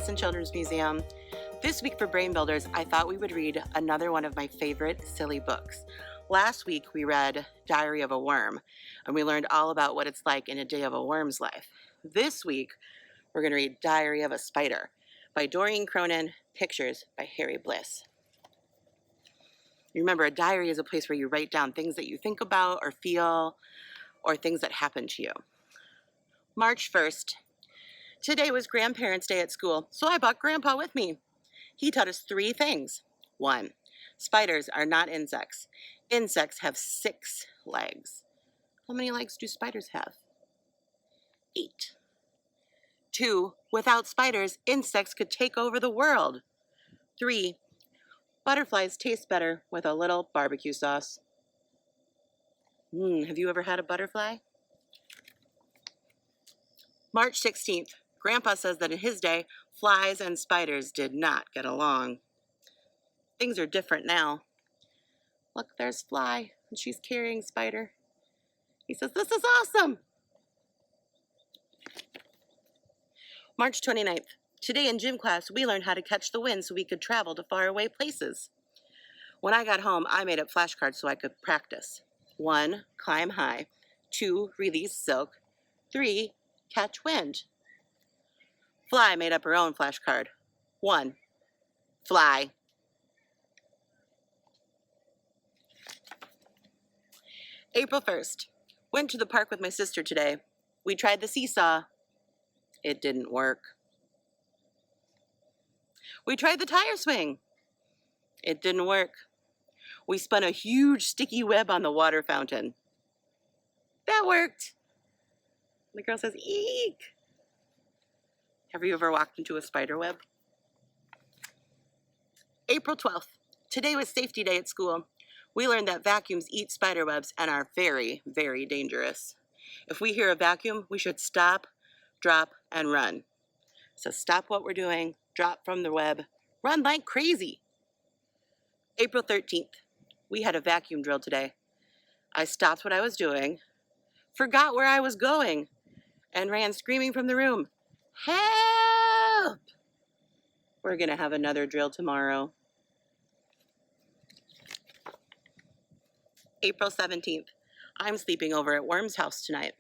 Madison Children's Museum. This week for Brain Builders, I thought we would read another one of my favorite silly books. Last week we read Diary of a Worm, and we learned all about what it's like in a day of a worm's life. This week we're going to read Diary of a Spider by Doreen Cronin, pictures by Harry Bliss. Remember, a diary is a place where you write down things that you think about or feel, or things that happen to you. March 1st. Today was Grandparents' Day at school, so I brought Grandpa with me. He taught us 3 things. 1. Spiders are not insects. Insects have 6 legs. How many legs do spiders have? 8. 2. Without spiders, insects could take over the world. 3. Butterflies taste better with a little barbecue sauce. Have you ever had a butterfly? March 16th. Grandpa says that in his day, flies and spiders did not get along. Things are different now. Look, there's Fly, and she's carrying Spider. He says, "This is awesome." March 29th. Today in gym class, we learned how to catch the wind so we could travel to faraway places. When I got home, I made up flashcards so I could practice. 1, climb high. 2, release silk. 3, catch wind. Fly made up her own flashcard. 1, fly. April 1st. Went to the park with my sister today. We tried the seesaw. It didn't work. We tried the tire swing. It didn't work. We spun a huge sticky web on the water fountain. That worked. The girl says, "Eek." Have you ever walked into a spider web? April 12th. Today was safety day at school. We learned that vacuums eat spider webs and are very, very dangerous. If we hear a vacuum, we should stop, drop, and run. So stop what we're doing, drop from the web, run like crazy. April 13th. We had a vacuum drill today. I stopped what I was doing, forgot where I was going, and ran screaming from the room. Help! We're going to have another drill tomorrow. April 17th. I'm sleeping over at Worm's house tonight.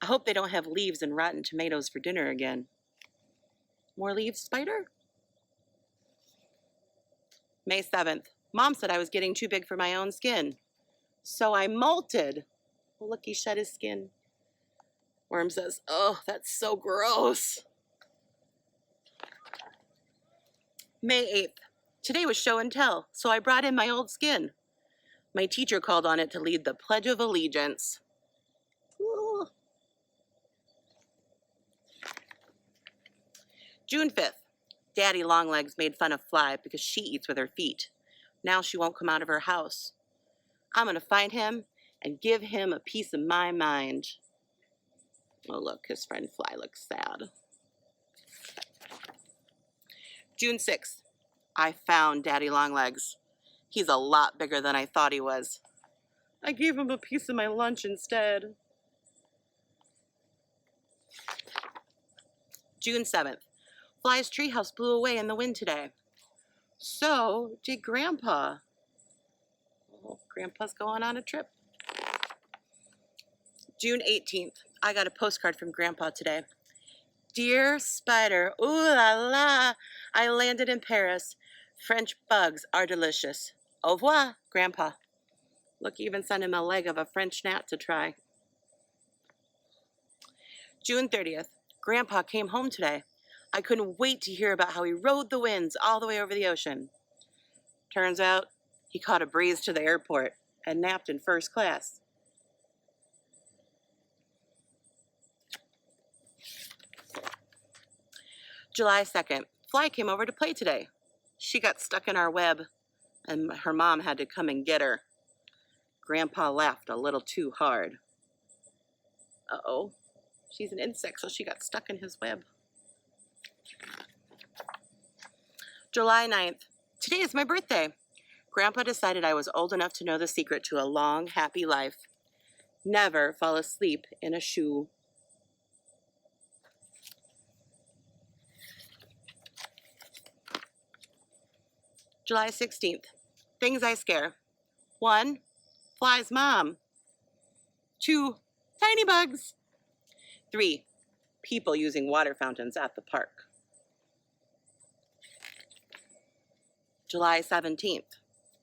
I hope they don't have leaves and rotten tomatoes for dinner again. More leaves, Spider? May 7th. Mom said I was getting too big for my own skin. So I molted. Look, he shed his skin. Worm says, "Oh, that's so gross." May 8th. Today was show and tell, so I brought in my old skin. My teacher called on it to lead the Pledge of Allegiance. Ooh. June 5th. Daddy Longlegs made fun of Fly because she eats with her feet. Now she won't come out of her house. I'm going to find him and give him a piece of my mind. Oh, look, his friend Fly looks sad. June 6th. I found Daddy Longlegs. He's a lot bigger than I thought he was. I gave him a piece of my lunch instead. June 7th. Fly's treehouse blew away in the wind today. So did Grandpa. Oh, Grandpa's going on a trip. June 18th. I got a postcard from Grandpa today. Dear Spider, ooh la la, I landed in Paris. French bugs are delicious. Au revoir, Grandpa. Look, he even sent him a leg of a French gnat to try. June 30th. Grandpa came home today. I couldn't wait to hear about how he rode the winds all the way over the ocean. Turns out he caught a breeze to the airport and napped in first class. July 2nd. Fly came over to play today. She got stuck in our web, and her mom had to come and get her. Grandpa laughed a little too hard. Uh-oh. She's an insect, so she got stuck in his web. July 9th. Today is my birthday. Grandpa decided I was old enough to know the secret to a long, happy life. Never fall asleep in a shoe. July 16th, things I scare. 1, flies mom. 2, tiny bugs. 3, people using water fountains at the park. July 17th,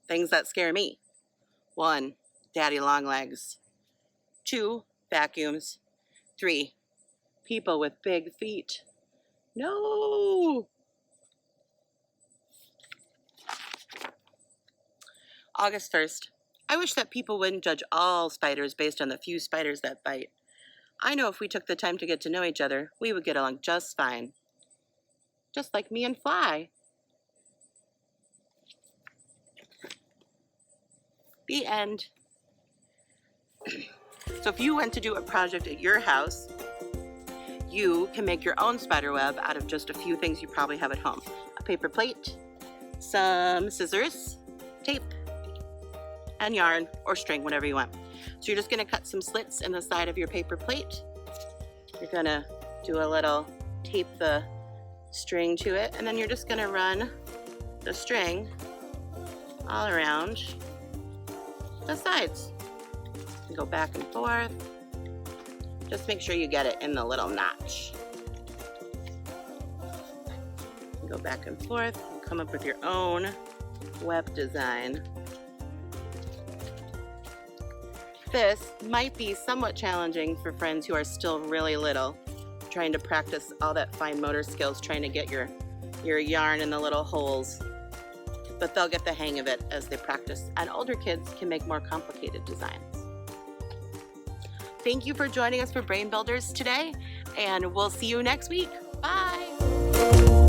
things that scare me. 1, daddy long legs. 2, vacuums. 3, people with big feet. No! August 1st, I wish that people wouldn't judge all spiders based on the few spiders that bite. I know if we took the time to get to know each other, we would get along just fine. Just like me and Fly. The end. So if you went to do a project at your house, you can make your own spider web out of just a few things you probably have at home. A paper plate, some scissors, tape, and yarn or string, whatever you want. So you're just gonna cut some slits in the side of your paper plate. You're gonna do a little, tape the string to it, and then you're just gonna run the string all around the sides. You go back and forth. Just make sure you get it in the little notch. You go back and forth, come up with your own web design. This might be somewhat challenging for friends who are still really little, trying to practice all that fine motor skills, trying to get your yarn in the little holes. But they'll get the hang of it as they practice, and older kids can make more complicated designs. Thank you for joining us for Brain Builders today, and we'll see you next week. Bye!